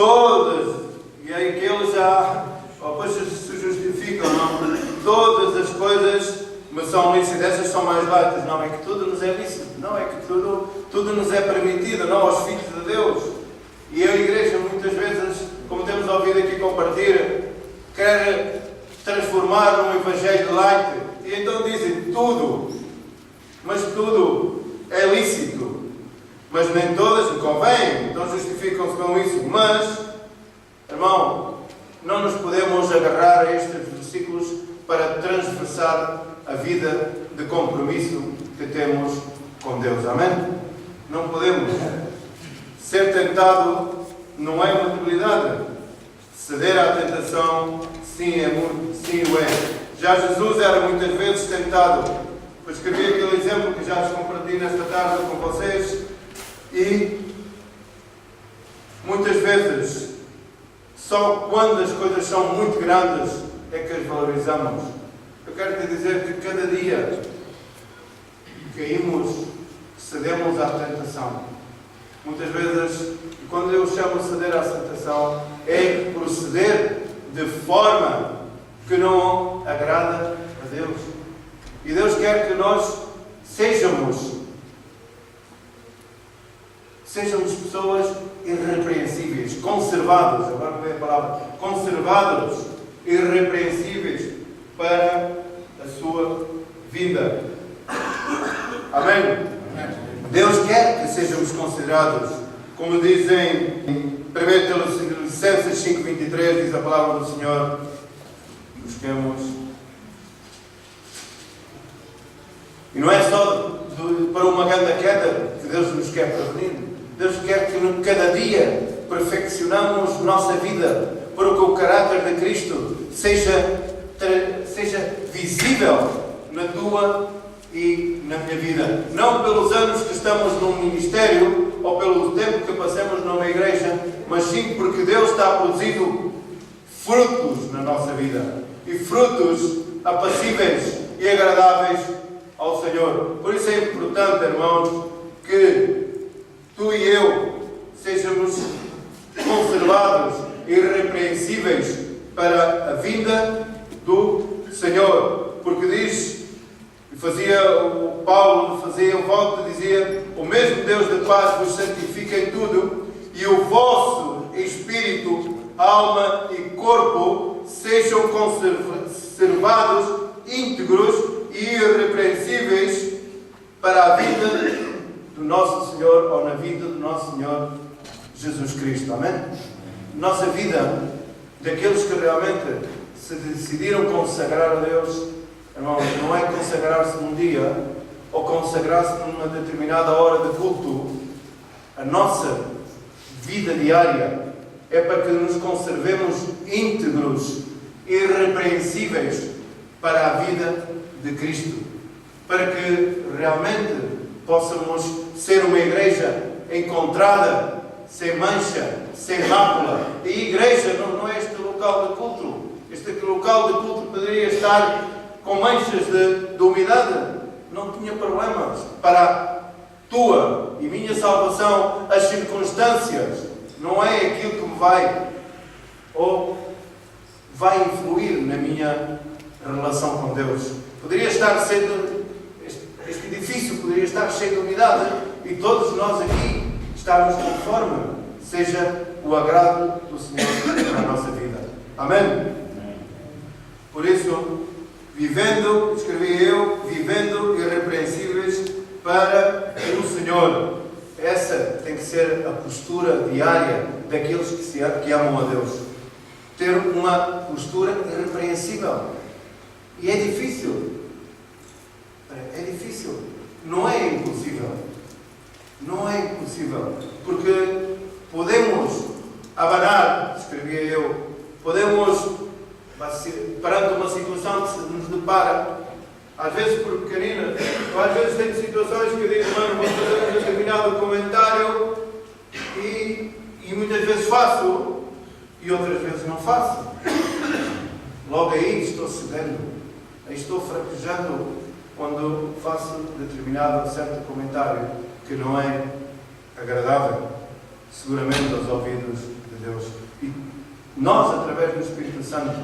todas, e aí que eles já depois se justificam, não? Todas as coisas me são lícitas, essas são mais látigas. Não é que tudo nos é lícito, não é que tudo nos é permitido, não aos filhos de Deus. E a Igreja muitas vezes, como temos ouvido aqui compartilhar, quer transformar num Evangelho light. E então dizem tudo, mas tudo é lícito. Mas nem todas me convêm, então justificam-se com isso. Mas, irmão, não nos podemos agarrar a estes versículos para transversar a vida de compromisso que temos com Deus. Amém? Não podemos. Ser tentado não é uma debilidade. Ceder à tentação, sim, sim o é. Já Jesus era muitas vezes tentado. Eu escrevi aquele exemplo que já vos compartilhei nesta tarde com vocês. E muitas vezes, só quando as coisas são muito grandes é que as valorizamos. Eu quero te dizer que cada dia caímos, cedemos à tentação. Muitas vezes, quando eu chamo ceder à tentação, é proceder de forma que não agrada a Deus. E Deus quer que nós sejamos pessoas irrepreensíveis, conservados, agora não é a palavra, conservados, irrepreensíveis para a sua vida. Amém? Deus quer que sejamos considerados, como dizem em 1 Tessalonicenses 5:23, diz a palavra do Senhor. Busquemos. E não é só para uma grande queda que Deus nos quer prevenir. Deus quer que cada dia perfeccionamos nossa vida para que o caráter de Cristo seja visível na tua e na minha vida. Não pelos anos que estamos num ministério ou pelo tempo que passamos numa igreja, mas sim porque Deus está produzindo frutos na nossa vida. E frutos apacíveis e agradáveis ao Senhor. Por isso é importante, irmãos, que tu e eu sejamos conservados e irrepreensíveis para a vinda do Senhor. Porque diz, o Paulo fazia o voto, dizia: o mesmo Deus de paz vos santifica em tudo, e o vosso espírito, alma e corpo sejam conservados, íntegros e irrepreensíveis para a vida do nosso Senhor, ou na vida do nosso Senhor Jesus Cristo. Amém? Nossa vida, daqueles que realmente se decidiram consagrar a Deus, irmãos, não é consagrar-se num dia ou consagrar-se numa determinada hora de culto. A nossa vida diária é para que nos conservemos íntegros, irrepreensíveis para a vida de Cristo, para que realmente possamos ser uma igreja encontrada sem mancha, sem mácula. E igreja não é este local de culto. Este local de culto poderia estar com manchas de umidade. Não tinha problemas. Para a tua e minha salvação, as circunstâncias não é aquilo que me vai influir na minha relação com Deus. Poderia estar este edifício poderia estar cheio de umidade e todos nós aqui estarmos conforme seja o agrado do Senhor na nossa vida. Amém? Por isso, vivendo irrepreensíveis para o Senhor. Essa tem que ser a postura diária daqueles que amam a Deus. Ter uma postura irrepreensível. E é difícil. É difícil. Não é impossível. Não é impossível. Porque podemos abanar, escrevia eu, podemos, perante uma situação que se nos depara, às vezes por pequenina, ou às vezes tenho situações que eu digo: mano, vou fazer um determinado comentário e muitas vezes faço e outras vezes não faço. Logo aí estou cedendo, aí estou fraquejando quando faço determinado certo comentário que não é agradável, seguramente, aos ouvidos de de Deus. E nós, através do Espírito Santo,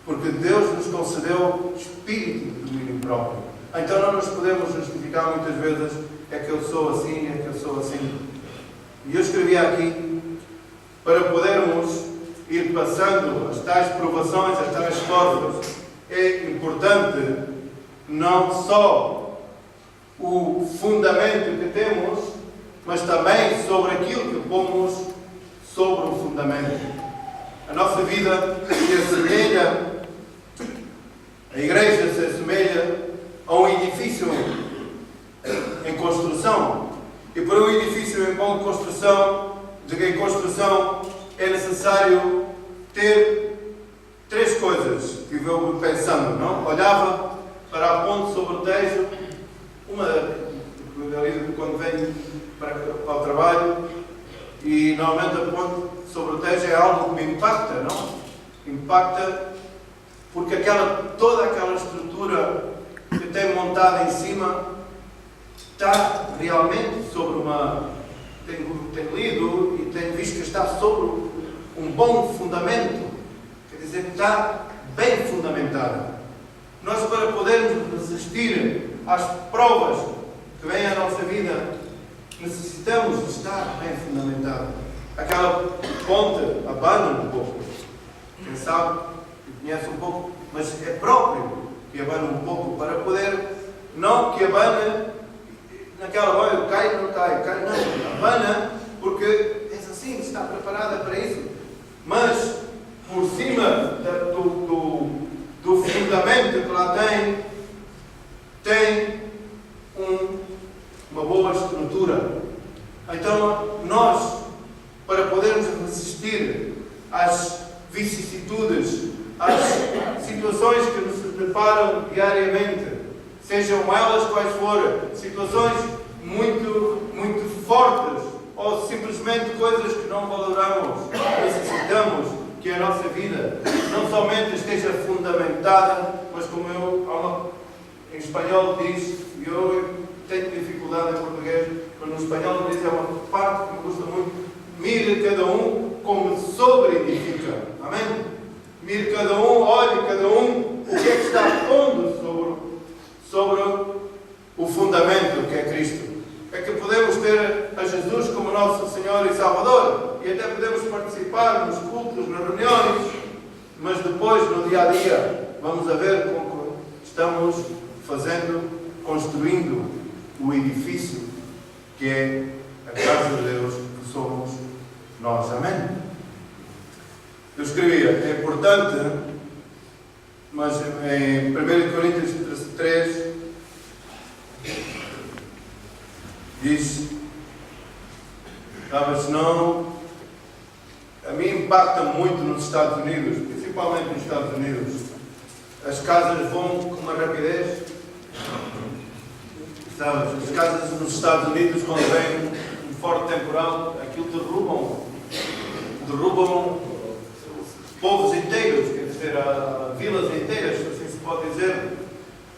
porque Deus nos concedeu espírito de domínio próprio. Então não nos podemos justificar muitas vezes, é que eu sou assim, é que eu sou assim. E eu escrevi aqui, para podermos ir passando as tais provações, as tais coisas, é importante não só o fundamento que temos, mas também sobre aquilo que pomos sobre o fundamento. A nossa vida se assemelha, a igreja se assemelha a um edifício em construção. E para um edifício em boa construção, em construção, é necessário ter três coisas que eu pensando, não? Olhava para a ponte sobre o Tejo, quando venho para o trabalho, e normalmente a ponte sobre o Tejo é algo que me impacta, não? Impacta porque toda aquela estrutura que tem montada em cima está realmente sobre uma... Tenho lido e tenho visto que está sobre um bom fundamento. Quer dizer que está bem fundamentada. Nós, para podermos resistir às provas que vêm à nossa vida, necessitamos de estar bem fundamentado. Aquela ponte abana um pouco. Quem sabe, conhece um pouco, mas é próprio que abana um pouco para poder, não que abane naquela hora, cai, não, abana, porque é assim, está preparada para isso. Mas, por cima do fundamento que lá tem uma boa estrutura. Então, nós, para podermos resistir às vicissitudes, às situações que nos deparam diariamente, sejam elas quais forem, situações muito fortes ou simplesmente coisas que não valoramos, necessitamos que a nossa vida não somente esteja fundamentada, mas como em espanhol diz, e eu tenho dificuldade em português, mas no espanhol diz, é uma parte que me gusta muito, mire cada um como sobre-edifica. Amém? Mire cada um, olhe cada um, o que é que está pondo sobre o fundamento que é Cristo. É que podemos ter a Jesus como nosso Senhor e Salvador e até podemos participar nos cultos, nas reuniões, mas depois, no dia a dia, vamos a ver como estamos construindo o edifício que é a casa de Deus, que somos nós. Amém? Eu escrevia, é importante, mas em 1 Coríntios 3 diz, talvez não, a mim impacta muito nos Estados Unidos, principalmente nos Estados Unidos. As casas vão com uma rapidez, sabes? As casas nos Estados Unidos, quando vem um forte temporal, aquilo derrubam povos inteiros, quer dizer, vilas inteiras, assim se pode dizer.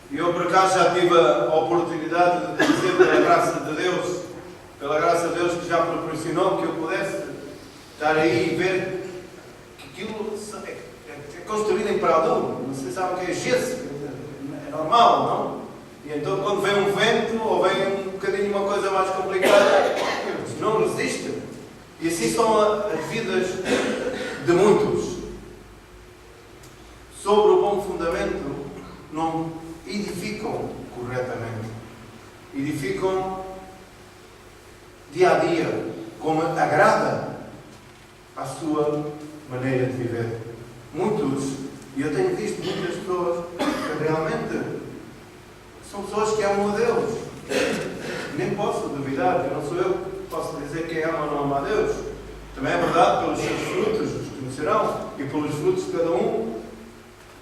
E eu, por acaso, já tive a oportunidade de dizer, pela graça de Deus, que já proporcionou que eu pudesse estar aí e ver que aquilo é construído em Pradão. Não sei se sabem o que é gesso, é normal, não? E então, quando vem um vento ou vem um bocadinho uma coisa mais complicada, não resiste. E assim são as vidas de muitos. Sobre o bom fundamento, não edificam corretamente. Edificam dia a dia, como agrada à sua maneira de viver. Muitos, e eu tenho visto muitas pessoas que realmente são pessoas que amam a Deus. Nem posso duvidar, que não sou eu que posso dizer quem ama ou não ama a Deus. Também é verdade, pelos seus frutos os conhecerão, e pelos frutos de cada um,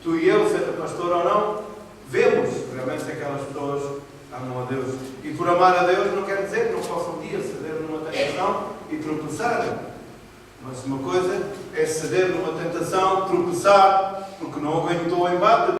tu e eu, seja pastor ou não, vemos realmente se aquelas pessoas amam a Deus. E por amar a Deus não quer dizer que não possam um dia ceder numa tentação e tropeçar. Mas uma coisa é ceder numa tentação, tropeçar, porque não aguentou o embate.